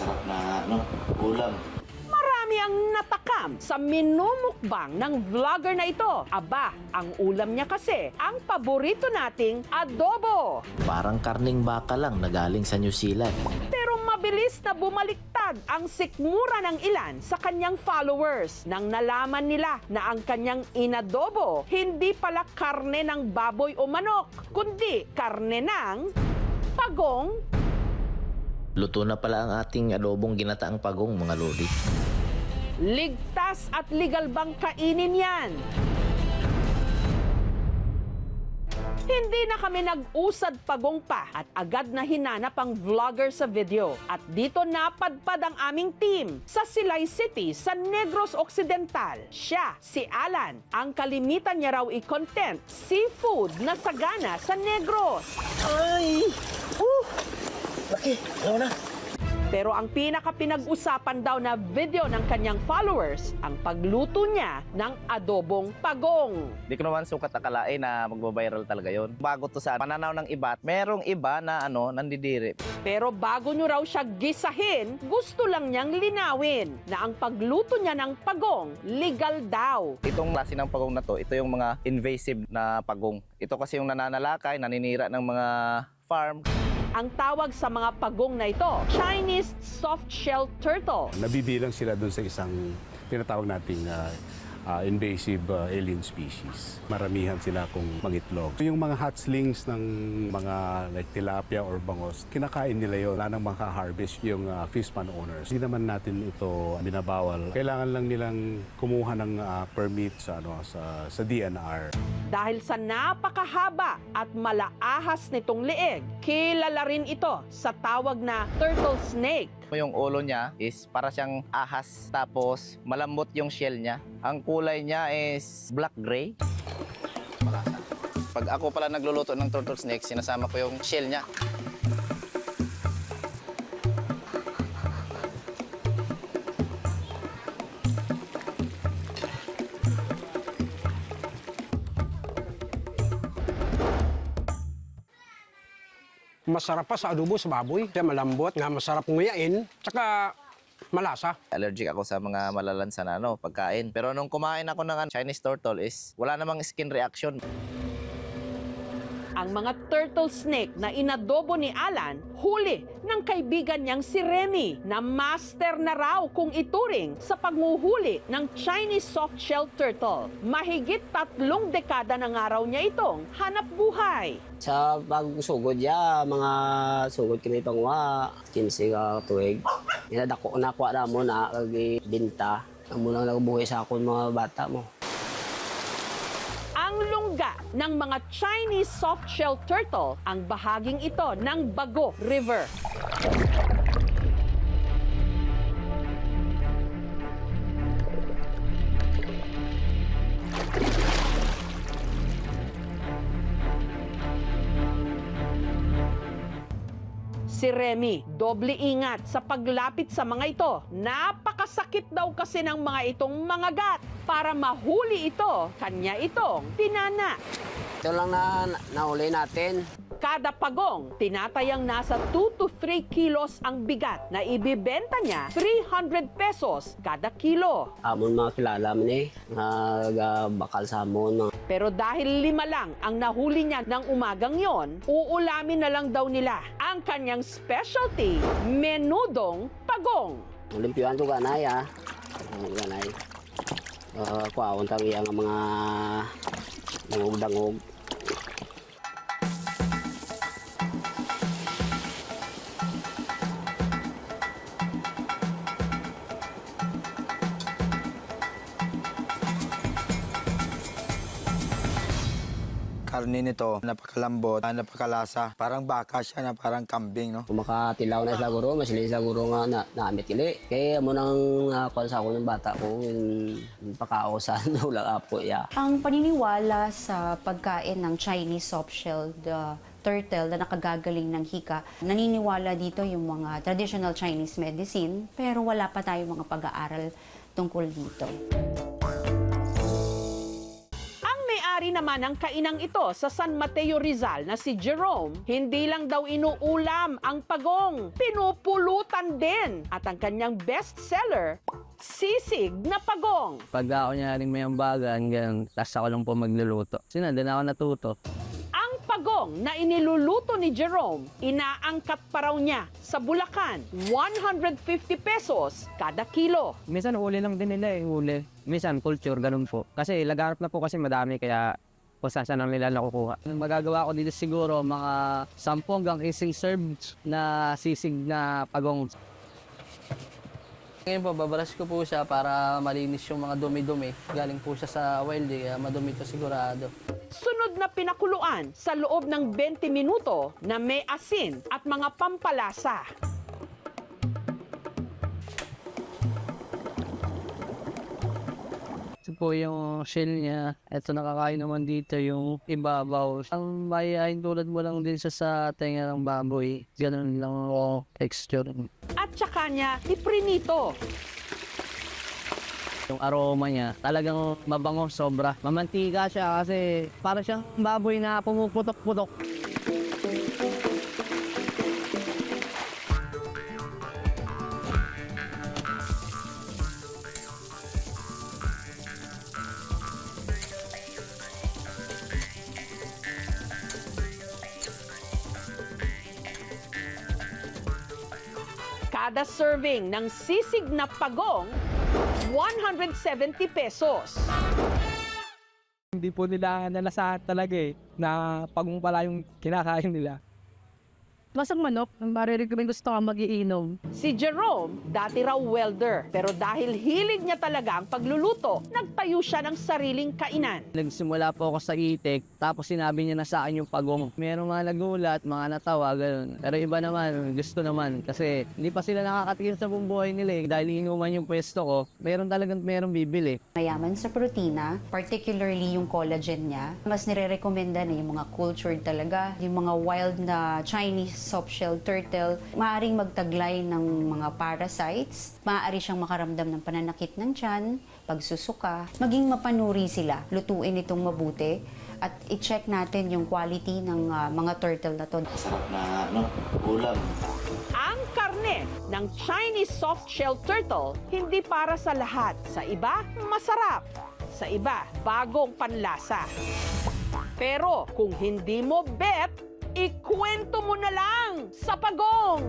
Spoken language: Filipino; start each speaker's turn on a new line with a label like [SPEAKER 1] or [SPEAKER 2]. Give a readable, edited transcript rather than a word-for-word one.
[SPEAKER 1] masarap na ulam.
[SPEAKER 2] Marami ang natakam sa minumukbang ng vlogger na ito. Aba, ang ulam niya kasi, ang paborito nating adobo.
[SPEAKER 3] Parang karning baka lang na galing sa New Zealand.
[SPEAKER 2] Pero mabilis na bumaliktad ang sikmura ng ilan sa kanyang followers nang nalaman nila na ang kanyang inadobo hindi pala karne ng baboy o manok, kundi karne ng pagong.
[SPEAKER 3] Luto na pala ang ating adobong ginataang pagong, mga lodi.
[SPEAKER 2] Ligtas at legal bang kainin yan? Hindi na kami nag-usad pagong pa at agad na hinanap ang vlogger sa video. At dito napadpad ang aming team sa Silay City sa Negros Occidental. Siya, si Alan, ang kalimitan niya raw i-content seafood na sagana sa Negros.
[SPEAKER 1] Ay! Laki, ano na?
[SPEAKER 2] Pero ang pinaka-pinag-usapan daw na video ng kanyang followers, ang pagluto niya ng adobong pagong.
[SPEAKER 4] Di ko naman sukat akalain na magbabiral talaga yon. Bago to sa pananaw ng iba, merong iba na nandidiri.
[SPEAKER 2] Pero bago nyo raw siya gisahin, gusto lang niyang linawin na ang pagluto niya ng pagong, legal daw.
[SPEAKER 4] Itong klase ng pagong na to, ito yung mga invasive na pagong. Ito kasi yung nananalakay, naninira ng mga farm.
[SPEAKER 2] Ang tawag sa mga pagong na ito, Chinese soft-shell turtle.
[SPEAKER 5] Nabibilang sila doon sa isang tinatawag nating invasive alien species. Maramihan sila kung mangitlog. Yung mga hatchlings ng mga like tilapia or bangos, kinakain nila yun. Wala nang maka-harvest yung fish pond owners. Hindi naman natin ito binabawal. Kailangan lang nilang kumuha ng permit sa DNR.
[SPEAKER 2] Dahil sa napakahaba at malaahas nitong leeg, kilala rin ito sa tawag na turtle snake.
[SPEAKER 4] Yung ulo niya is para siyang ahas, tapos malambot yung shell niya. Ang kulay niya is black gray. Pag ako pala nagluluto ng turtle snake, sinasama ko yung shell niya.
[SPEAKER 6] Masarap pa sa adobo sa baboy. Kaya malambot, nga masarap nguyain, tsaka malasa.
[SPEAKER 4] Allergic ako sa mga malalansa na pagkain. Pero nung kumain ako ng Chinese turtle is wala namang skin reaction.
[SPEAKER 2] Ang mga turtle snake na inadobo ni Alan, huli ng kaibigan niyang si Remy na master na raw kung ituring sa pagmuhuli ng Chinese soft-shell turtle. Mahigit 3 dekada na nga raw niya itong hanap buhay.
[SPEAKER 7] Sa pagsugod ya, mga sugod kami pangwa, 15 ka tuig. Inadako na kuha na mo na binta. Ang munang nagbuhay sa akong mga bata mo.
[SPEAKER 2] Ang lungga ng mga Chinese soft-shell turtle ang bahaging ito ng Bago River. Si Remy, doble ingat sa paglapit sa mga ito. Napakasakit daw kasi ng mga itong mangagat. Para mahuli ito, kanya itong tinana.
[SPEAKER 7] Ito lang na nahuli natin.
[SPEAKER 2] Kada pagong, tinatayang nasa 2 to 3 kilos ang bigat na ibibenta niya 300 pesos kada kilo.
[SPEAKER 7] Amon mga kilala mo ni, bakal sa amon.
[SPEAKER 2] Pero dahil 5 lang ang nahuli niya ng umagang yon, uulamin na lang daw nila ang kanyang specialty, menudong pagong.
[SPEAKER 7] Olimpiyuan ko ganay ganay. Kuwaon tang iyang mga dangog-dangog.
[SPEAKER 8] Karne nito, napakalambot, napakalasa. Parang baka siya na parang kambing, no?
[SPEAKER 7] Kung makatilaw na sa guro, masilin sa guro nga naamit ili. Kaya mo nang kuha sa ako ng bata ko, yung pakausan, ulang apo ya.
[SPEAKER 9] Ang paniniwala sa pagkain ng Chinese soft-shelled turtle na nakagagaling ng hika, naniniwala dito yung mga traditional Chinese medicine, pero wala pa tayong mga pag-aaral tungkol dito.
[SPEAKER 2] Ang may-ari Buhay naman ang kainang ito sa San Mateo, Rizal na si Jerome. Hindi lang daw inuulam ang pagong, pinupulutan din. At ang kanyang bestseller, sisig na pagong.
[SPEAKER 7] Pag ako niya rin may ambagan, ganyan, tas ako lang po magluluto. Doon ako natuto.
[SPEAKER 2] Ang pagong na iniluluto ni Jerome, inaangkat pa raw niya sa Bulacan, 150 pesos kada kilo.
[SPEAKER 7] Minsan huli lang din nila huli. Minsan culture, ganun po. Kasi lagarap na po kasi madami, kaya kung saan lang nila nakukuha. Ang magagawa ko dito siguro, mga 10 hanggang 15 served na sisig na pagong. Ngayon po, babaras ko po siya para malinis yung mga dumi-dumi. Galing po siya sa wild, kaya madumi ito sigurado.
[SPEAKER 2] Sunod na pinakuluan sa loob ng 20 minuto na may asin at mga pampalasa.
[SPEAKER 7] Ito po yung shell niya. Ito nakakain naman dito yung ibabaw. Ang mayayain tulad mo lang din siya sa tenga ng baboy. Ganun lang ang texture.
[SPEAKER 2] At saka niya iprinito.
[SPEAKER 7] Yung aroma niya, talagang mabango sobra. Mamantika siya kasi para siyang baboy na pumuputok-putok.
[SPEAKER 2] Kada serving ng sisig na pagong, 170 pesos.
[SPEAKER 10] Hindi po nila nalasahan talaga na pagong pala yung kinakain nila.
[SPEAKER 11] Masang manok, ang marirecommend gusto ka magiinom.
[SPEAKER 2] Si Jerome, dati raw welder, pero dahil hilig niya talaga ang pagluluto, nagtayo siya ng sariling kainan.
[SPEAKER 7] Nagsimula po ako sa itik, tapos sinabi niya na sa akin yung pagong. Merong mga nagulat, mga natawa, gano'n. Pero iba naman, gusto naman. Kasi hindi pa sila nakakatikim sa buong buhay nila Dahil inuman yung pwesto ko, merong bibili.
[SPEAKER 9] Mayaman sa protina, particularly yung collagen niya. Mas nire-recommenda na yung mga cultured talaga, yung mga wild na Chinese softshell turtle, maaaring magtaglay ng mga parasites, maaari siyang makaramdam ng pananakit ng tiyan, pagsusuka, maging mapanuri sila, lutuin itong mabuti, at i-check natin yung quality ng mga turtle na to.
[SPEAKER 1] Sarap na ulam.
[SPEAKER 2] Ang karne ng Chinese softshell turtle, hindi para sa lahat. Sa iba, masarap. Sa iba, bagong panlasa. Pero kung hindi mo bet, ikwento mo na lang sa pagong!